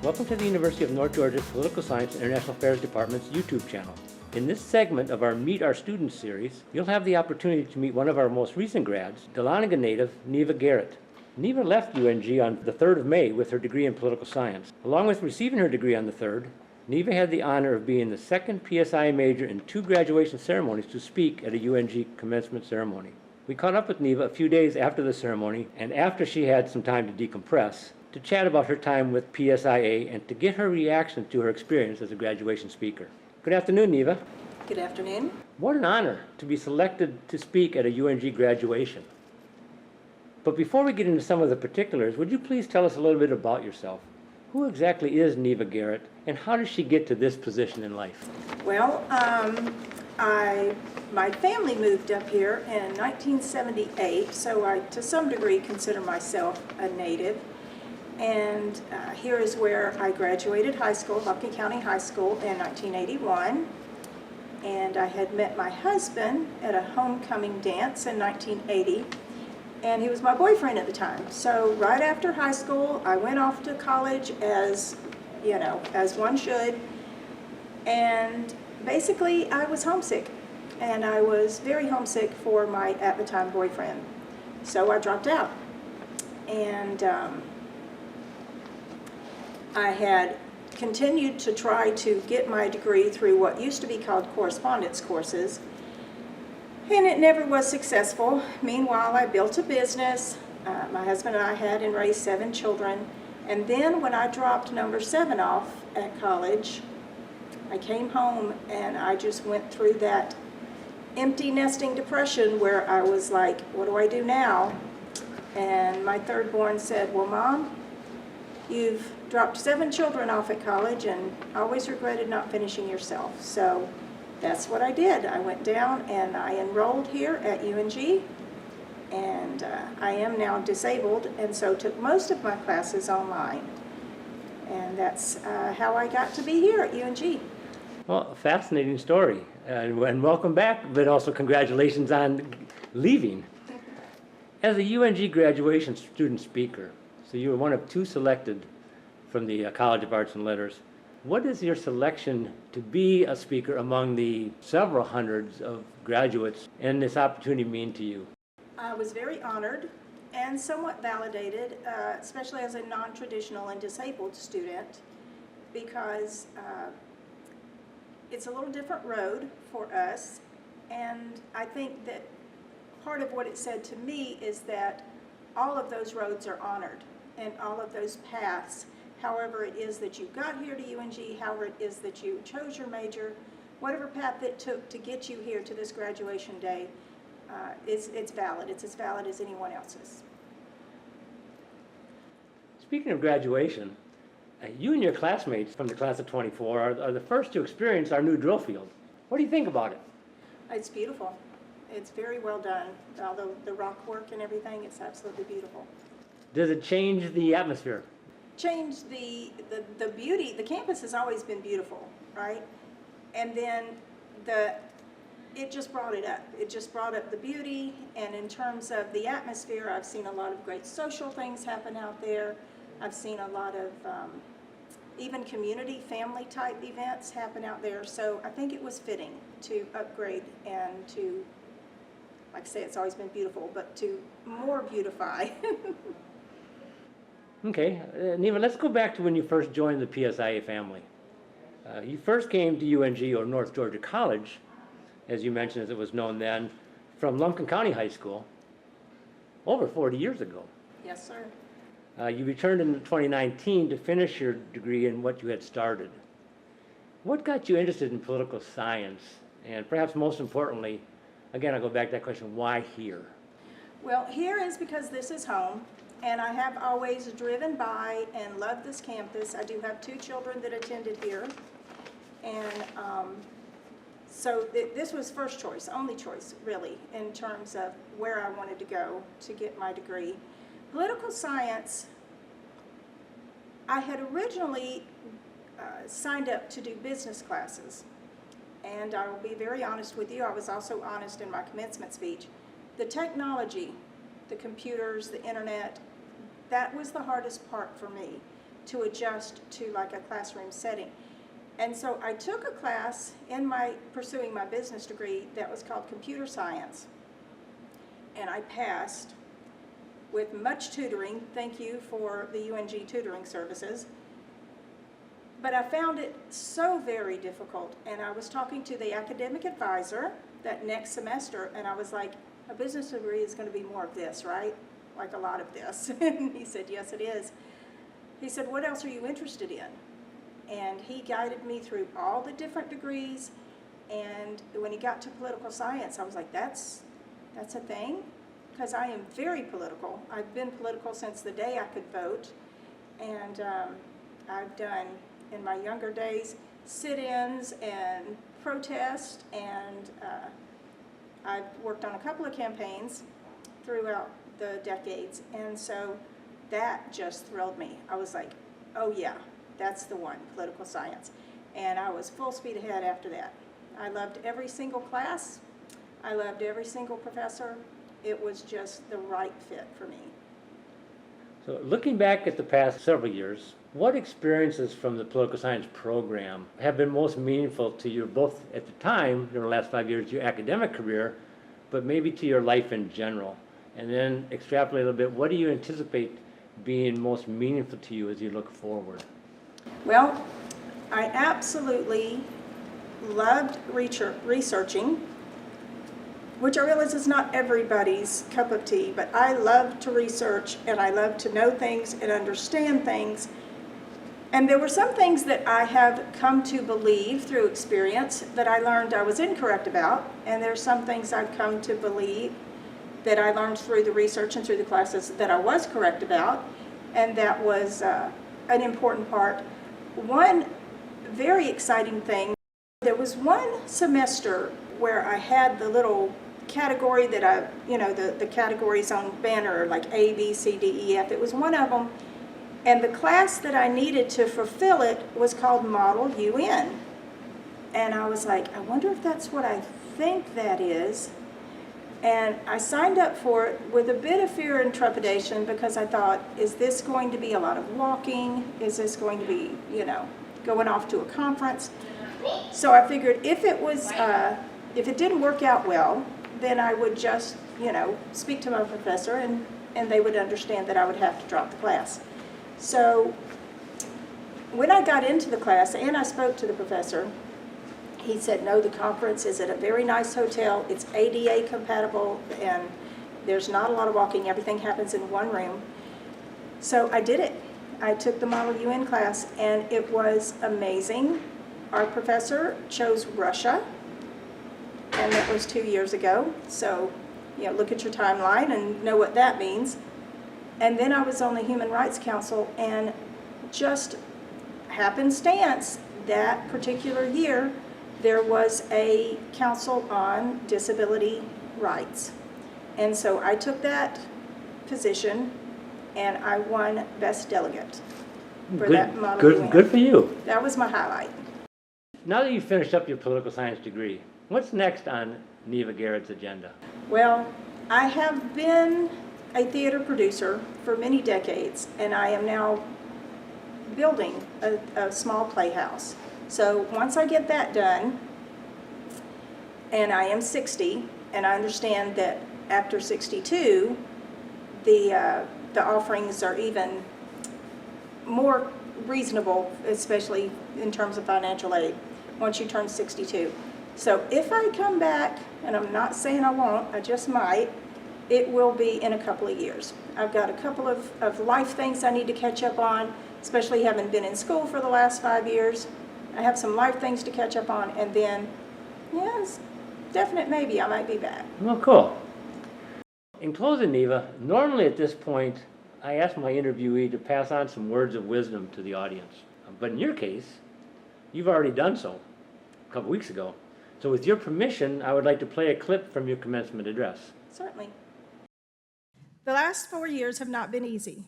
Welcome to the University of North Georgia Political Science and International Affairs Department's YouTube channel. In this segment of our Meet Our Students series, you'll have the opportunity to meet one of our most recent grads, Dahlonega native Neva Garrett. Neva left UNG on the 3rd of May with her degree in political science. Along with receiving her degree on the 3rd, Neva had the honor of being the second PSIA major in 2 graduation ceremonies to speak at a UNG commencement ceremony. We caught up with Neva a few days after the ceremony and after she had some time to decompress, to chat about her time with PSIA and to get her reaction to her experience as a graduation speaker. Good afternoon, Neva. Good afternoon. What an honor to be selected to speak at a UNG graduation. But before we get into some of the particulars, would you please tell us a little bit about yourself? Who exactly is Neva Garrett, and how did she get to this position in life? Well, my family moved up here in 1978, so I, to some degree, consider myself a native. And here is where I graduated high school, Buckley County High School, in 1981. And I had met my husband at a homecoming dance in 1980. And he was my boyfriend at the time. So right after high school, I went off to college as, you know, as one should. And basically, I was homesick. And I was very homesick for my, at the time, boyfriend. So I dropped out. And I had continued to try to get my degree through what used to be called correspondence courses, and it never was successful. Meanwhile, I built a business. My husband and I had and raised 7 children, and then when I dropped number 7 off at college, I came home and I just went through that empty nesting depression where I was like, what do I do now? And my third born said, well, Mom, you've dropped 7 children off at college and always regretted not finishing yourself. So that's what I did. I went down and I enrolled here at UNG, and I am now disabled, and so took most of my classes online. And that's how I got to be here at UNG. Well, a fascinating story, and welcome back, but also congratulations on leaving. As a UNG graduation student speaker, so you were one of 2 selected from the College of Arts and Letters. What is your selection to be a speaker among the several hundreds of graduates and this opportunity mean to you? I was very honored and somewhat validated, especially as a non-traditional and disabled student, because it's a little different road for us, and I think that part of what it said to me is that all of those roads are honored, and all of those paths, however it is that you got here to UNG, however it is that you chose your major, whatever path it took to get you here to this graduation day, it's valid. It's as valid as anyone else's. Speaking of graduation, you and your classmates from the class of 24 are the first to experience our new drill field. What do you think about it? It's beautiful. It's very well done. Although the rock work and everything, it's absolutely beautiful. Does it change the atmosphere? Change the beauty. The campus has always been beautiful, right? And then it just brought it up. It just brought up the beauty, and in terms of the atmosphere, I've seen a lot of great social things happen out there. I've seen a lot of even community, family type events happen out there. So I think it was fitting to upgrade and to, like I say, it's always been beautiful, but to more beautify. Okay, Neva, let's go back to when you first joined the PSIA family. You first came to UNG, or North Georgia College, as you mentioned, as it was known then, from Lumpkin County High School, over 40 years ago. Yes, sir. You returned in 2019 to finish your degree in what you had started. What got you interested in political science? And perhaps most importantly, again, I'll go back to that question, why here? Well, here is because this is home. And I have always driven by and loved this campus. I do have 2 children that attended here. And so this was first choice, only choice, really, in terms of where I wanted to go to get my degree. Political science, I had originally signed up to do business classes. And I will be very honest with you, I was also honest in my commencement speech. The technology, the computers, the internet, that was the hardest part for me, to adjust to like a classroom setting. And so I took a class in pursuing my business degree that was called computer science. And I passed with much tutoring. Thank you for the UNG tutoring services. But I found it so very difficult. And I was talking to the academic advisor that next semester, and I was like, a business degree is going to be more of this, right? Like a lot of this. And he said, yes, it is. He said, what else are you interested in? And he guided me through all the different degrees. And when he got to political science, I was like, that's a thing? Because I am very political. I've been political since the day I could vote. And I've done, in my younger days, sit-ins and protest, and I've worked on a couple of campaigns throughout the decades, and so that just thrilled me. I was like, oh yeah, that's the one, political science. And I was full speed ahead after that. I loved every single class. I loved every single professor. It was just the right fit for me. So looking back at the past several years, what experiences from the political science program have been most meaningful to you, both at the time, in the last 5 years, your academic career, but maybe to your life in general? And then extrapolate a little bit, what do you anticipate being most meaningful to you as you look forward? Well, I absolutely loved researching, which I realize is not everybody's cup of tea, but I love to research, and I love to know things and understand things. And there were some things that I have come to believe through experience that I learned I was incorrect about, and there's some things I've come to believe that I learned through the research and through the classes that I was correct about, and that was an important part. One very exciting thing, there was one semester where I had the little category that the categories on banner are like A, B, C, D, E, F. It was one of them. And the class that I needed to fulfill it was called Model UN. And I was like, I wonder if that's what I think that is. And I signed up for it with a bit of fear and trepidation because I thought, is this going to be a lot of walking? Is this going to be, going off to a conference? So I figured if it didn't work out well, then I would just, speak to my professor and they would understand that I would have to drop the class. So when I got into the class and I spoke to the professor, he said, no, the conference is at a very nice hotel. It's ADA compatible and there's not a lot of walking. Everything happens in one room. So I did it. I took the Model UN class and it was amazing. Our professor chose Russia, and that was 2 years ago. So, look at your timeline and know what that means. And then I was on the Human Rights Council, and just happenstance, that particular year, there was a council on disability rights. And so I took that position, and I won Best Delegate for that Model UN. Good for you. That was my highlight. Now that you've finished up your political science degree, what's next on Neva Garrett's agenda? Well, I have been a theater producer for many decades, and I am now building a small playhouse. So once I get that done, and I am 60, and I understand that after 62, the offerings are even more reasonable, especially in terms of financial aid, once you turn 62. So if I come back, and I'm not saying I won't, I just might, it will be in a couple of years. I've got a couple of life things I need to catch up on, especially having been in school for the last 5 years. I have some life things to catch up on, and then, yes, definite maybe I might be back. Well, cool. In closing, Neva, normally at this point, I ask my interviewee to pass on some words of wisdom to the audience. But in your case, you've already done so a couple weeks ago. So with your permission, I would like to play a clip from your commencement address. Certainly. The last 4 years have not been easy.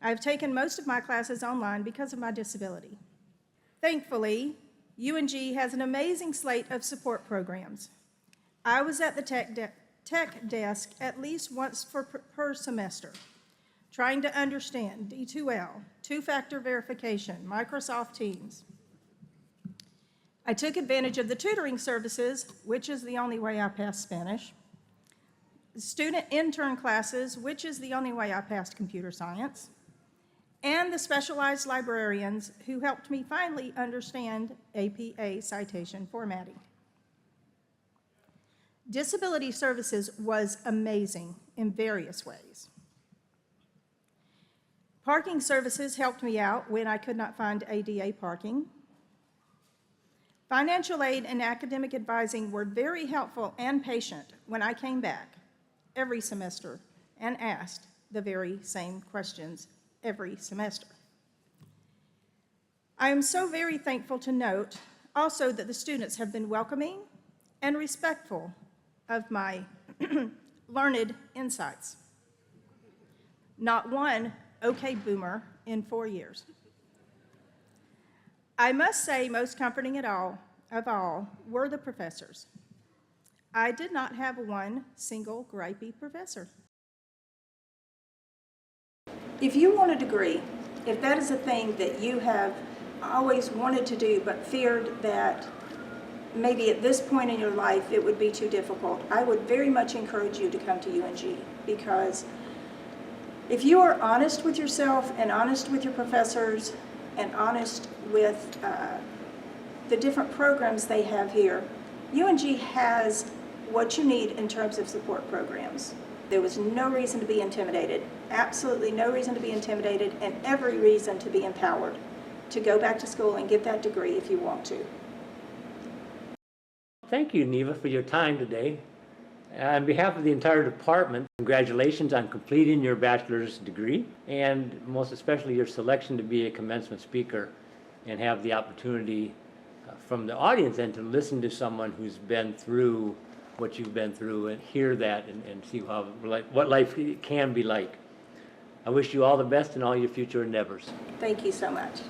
I've taken most of my classes online because of my disability. Thankfully, UNG has an amazing slate of support programs. I was at the tech desk at least once per semester, trying to understand D2L, two-factor verification, Microsoft Teams. I took advantage of the tutoring services, which is the only way I passed Spanish, student intern classes, which is the only way I passed computer science, and the specialized librarians who helped me finally understand APA citation formatting. Disability services was amazing in various ways. Parking services helped me out when I could not find ADA parking. Financial aid and academic advising were very helpful and patient when I came back every semester and asked the very same questions every semester. I am so very thankful to note also that the students have been welcoming and respectful of my learned insights. Not one okay boomer in 4 years. I must say most comforting of all were the professors. I did not have one single gripey professor. If you want a degree, if that is a thing that you have always wanted to do but feared that maybe at this point in your life it would be too difficult, I would very much encourage you to come to UNG, because if you are honest with yourself and honest with your professors and honest with the different programs they have here, UNG has what you need in terms of support programs. There was no reason to be intimidated, absolutely no reason to be intimidated, and every reason to be empowered to go back to school and get that degree if you want to. Thank you, Neva, for your time today. On behalf of the entire department, congratulations on completing your bachelor's degree, and most especially your selection to be a commencement speaker and have the opportunity from the audience and to listen to someone who's been through what you've been through and hear that and see how, what life can be like. I wish you all the best in all your future endeavors. Thank you so much.